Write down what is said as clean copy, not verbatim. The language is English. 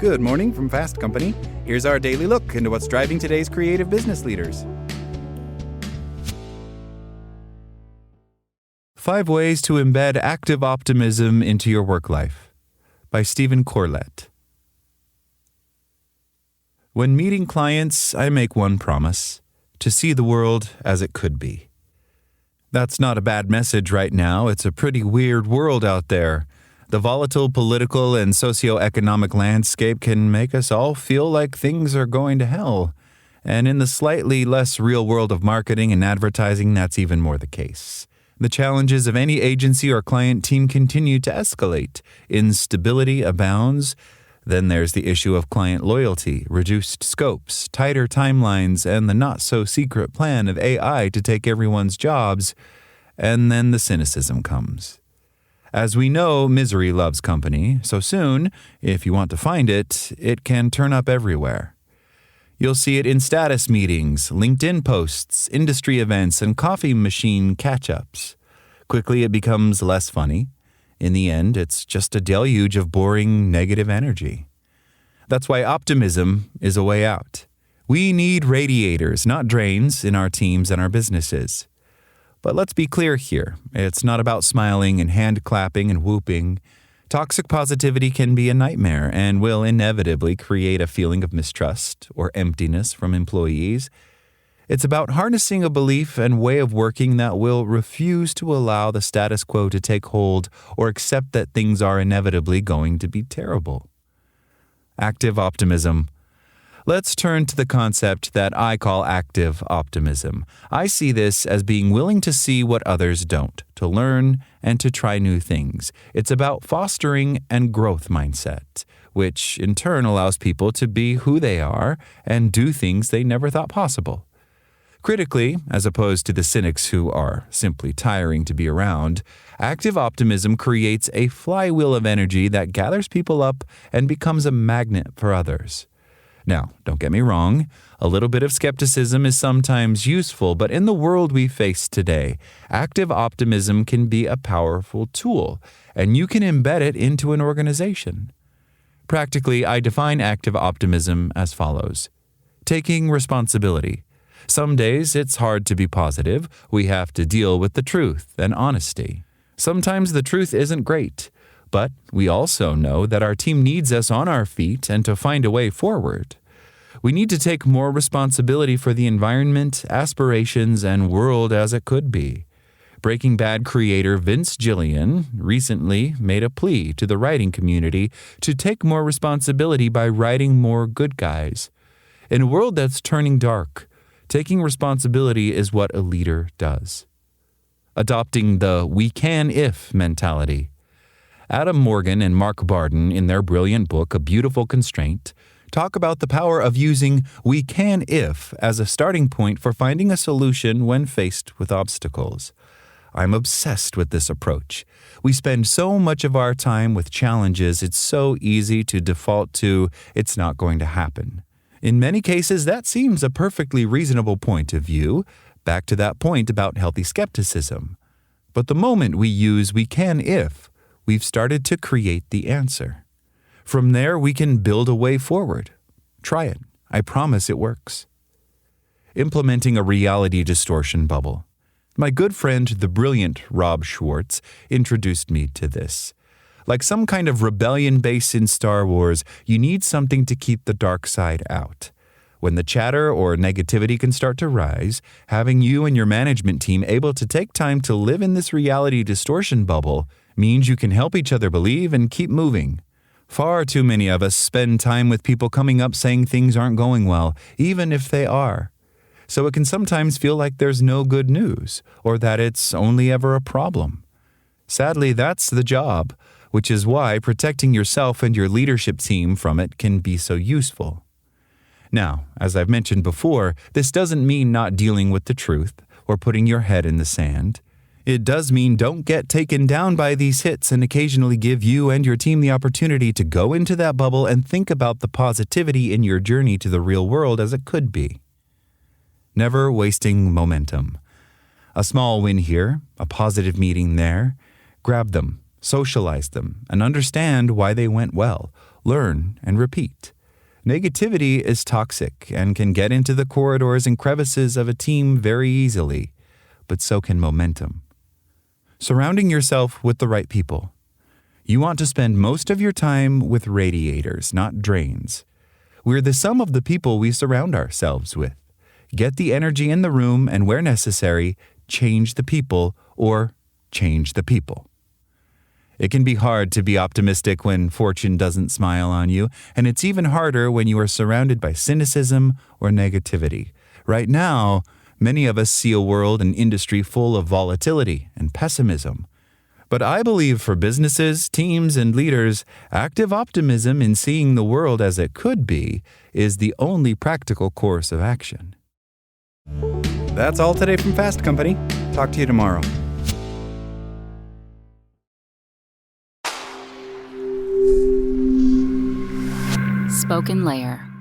Good morning from Fast Company. Here's our daily look into what's driving today's creative business leaders. 5 Ways to Embed Active Optimism into Your Work Life by Stephen Corlett. When meeting clients, I make one promise: to see the world as it could be. That's not a bad message right now. It's a pretty weird world out there. The volatile political and socioeconomic landscape can make us all feel like things are going to hell. And in the slightly less real world of marketing and advertising, that's even more the case. The challenges of any agency or client team continue to escalate. Instability abounds. Then there's the issue of client loyalty, reduced scopes, tighter timelines, and the not-so-secret plan of AI to take everyone's jobs. And then the cynicism comes. As we know, misery loves company, so soon, if you want to find it, it can turn up everywhere. You'll see it in status meetings, LinkedIn posts, industry events, and coffee machine catch-ups. Quickly it becomes less funny. In the end, it's just a deluge of boring, negative energy. That's why optimism is a way out. We need radiators, not drains, in our teams and our businesses. But let's be clear here. It's not about smiling and hand-clapping and whooping. Toxic positivity can be a nightmare and will inevitably create a feeling of mistrust or emptiness from employees. It's about harnessing a belief and way of working that will refuse to allow the status quo to take hold or accept that things are inevitably going to be terrible. Active optimism. Let's turn to the concept that I call active optimism. I see this as being willing to see what others don't, to learn and to try new things. It's about fostering and growth mindset, which in turn allows people to be who they are and do things they never thought possible. Critically, as opposed to the cynics who are simply tiring to be around, active optimism creates a flywheel of energy that gathers people up and becomes a magnet for others. Now, don't get me wrong, a little bit of skepticism is sometimes useful, but in the world we face today, active optimism can be a powerful tool, and you can embed it into an organization. Practically, I define active optimism as follows: taking responsibility. Some days it's hard to be positive. We have to deal with the truth and honesty. Sometimes the truth isn't great. But we also know that our team needs us on our feet and to find a way forward. We need to take more responsibility for the environment, aspirations, and world as it could be. Breaking Bad creator Vince Gilligan recently made a plea to the writing community to take more responsibility by writing more good guys. In a world that's turning dark, taking responsibility is what a leader does. Adopting the "we can if" mentality. Adam Morgan and Mark Barden, in their brilliant book, A Beautiful Constraint, talk about the power of using "we can if" as a starting point for finding a solution when faced with obstacles. I'm obsessed with this approach. We spend so much of our time with challenges, it's so easy to default to "it's not going to happen." In many cases, that seems a perfectly reasonable point of view, back to that point about healthy skepticism. But the moment we use "we can if," we've started to create the answer. From there, we can build a way forward. Try it. I promise it works. Implementing a reality distortion bubble. My good friend, the brilliant Rob Schwartz, introduced me to this. Like some kind of rebellion base in Star Wars, you need something to keep the dark side out. When the chatter or negativity can start to rise, having you and your management team able to take time to live in this reality distortion bubble means you can help each other believe and keep moving. Far too many of us spend time with people coming up saying things aren't going well, even if they are. So it can sometimes feel like there's no good news, or that it's only ever a problem. Sadly, that's the job, which is why protecting yourself and your leadership team from it can be so useful. Now, as I've mentioned before, this doesn't mean not dealing with the truth or putting your head in the sand. It does mean don't get taken down by these hits and occasionally give you and your team the opportunity to go into that bubble and think about the positivity in your journey to the real world as it could be. Never wasting momentum. A small win here, a positive meeting there. Grab them, socialize them, and understand why they went well. learn, and repeat. Negativity is toxic and can get into the corridors and crevices of a team very easily, but so can momentum. Surrounding yourself with the right people. You want to spend most of your time with radiators, not drains. We're the sum of the people we surround ourselves with. Get the energy in the room and, where necessary, change the people or change the people. It can be hard to be optimistic when fortune doesn't smile on you, and it's even harder when you are surrounded by cynicism or negativity. Right now, many of us see a world and industry full of volatility and pessimism. But I believe for businesses, teams, and leaders, active optimism in seeing the world as it could be is the only practical course of action. That's all today from Fast Company. Talk to you tomorrow. Spoken Layer.